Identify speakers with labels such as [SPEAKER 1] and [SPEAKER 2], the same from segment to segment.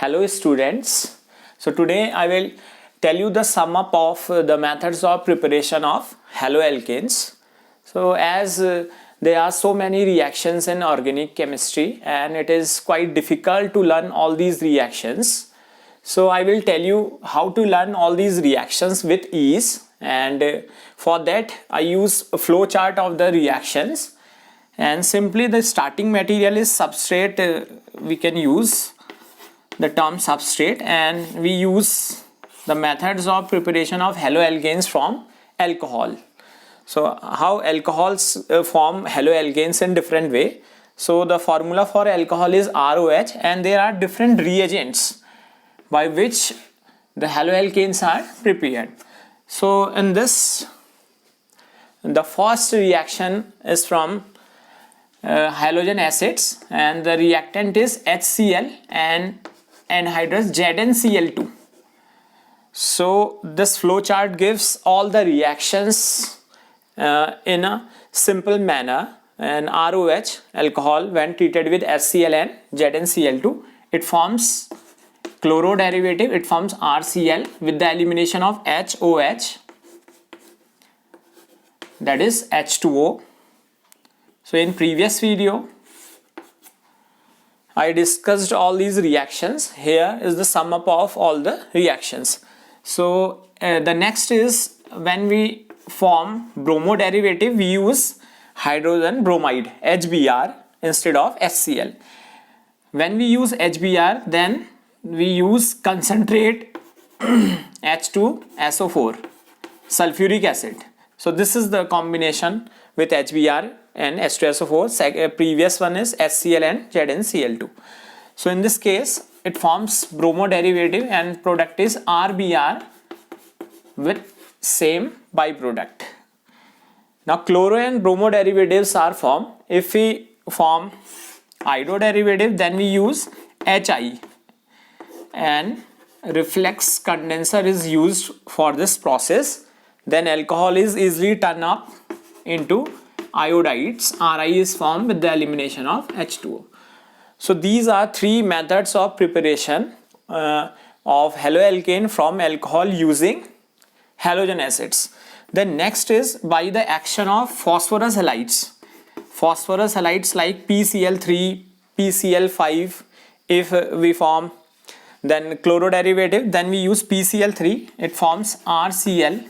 [SPEAKER 1] Hello students. So today I will tell you the sum up of the methods of preparation of haloalkanes. So as there are so many reactions in organic chemistry and it is quite difficult to learn all these reactions. So I will tell you how to learn all these reactions with ease, and for that I use a flow chart of the reactions, and simply the starting material is substrate. We can use the term substrate, and we use the methods of preparation of haloalkanes from alcohol. So how alcohols form haloalkanes in different way. So the formula for alcohol is ROH, and there are different reagents by which the haloalkanes are prepared. So in this, the first reaction is from halogen acids, and the reactant is HCl and anhydrous ZnCl2. So this flow chart gives all the reactions in a simple manner. And ROH, alcohol, when treated with HCl and ZnCl2, it forms chloro derivative, it forms RCl with the elimination of HOH, that is H2O. So in previous video I discussed all these reactions. Here is the sum up of all the reactions. So the next is, when we form bromo derivative, we use hydrogen bromide, HBr, instead of HCl. When we use HBr, then we use concentrate H2SO4, sulfuric acid. So this is the combination with HBr and H2SO4. Previous one is HCl and ZnCl2. So in this case it forms bromo derivative and product is RBr with same byproduct. Now chloro and bromo derivatives are formed. If we form ido derivative, then we use HI, and reflex condenser is used for this process. Then alcohol is easily turned up into iodides. Ri is formed with the elimination of H2O. So these are three methods of preparation of haloalkane from alcohol using halogen acids. Then next is by the action of phosphorus halides. Phosphorus halides like PCl3, PCl5, if we form then chloro derivative, then we use PCl3, it forms RCl,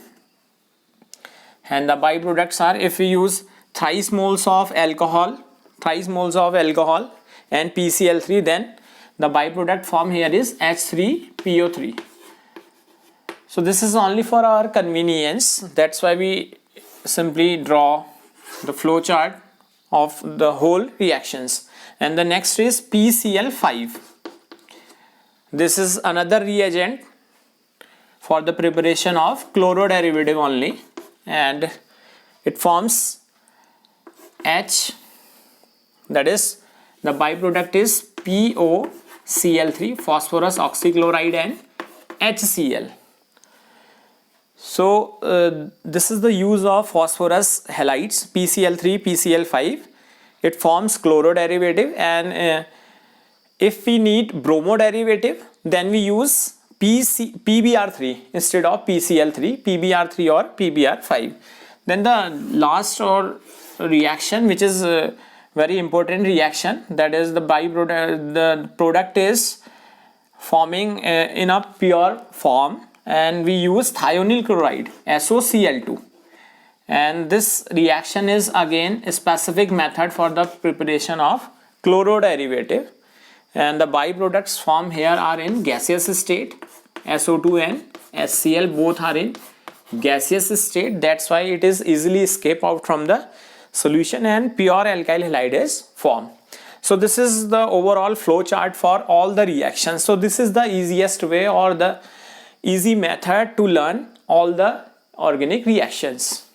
[SPEAKER 1] and the byproducts are, if we use thrice moles of alcohol and PCl3, then the byproduct form here is H3PO3. So this is only for our convenience, that's why we simply draw the flow chart of the whole reactions. And the next is PCl5. This is another reagent for the preparation of chloro derivative only, and it forms H, that is the byproduct is POCl3, phosphorus oxychloride, and HCl. So this is the use of phosphorus halides, PCl3, PCl5. It forms chloro derivative, and if we need bromo derivative, then we use PBr3 instead of PCl3, PBr3 or PBr5. Then the last or reaction, which is a very important reaction, that is the byproduct. The product is forming in a pure form, and we use thionyl chloride, SOCl2, and this reaction is again a specific method for the preparation of chloro derivative, and the byproducts formed here are in gaseous state. SO2 and HCl both are in gaseous state, that's why it is easily escape out from the solution, and pure alkyl halide is formed. So this is the overall flow chart for all the reactions. So this is the easiest way or the easy method to learn all the organic reactions.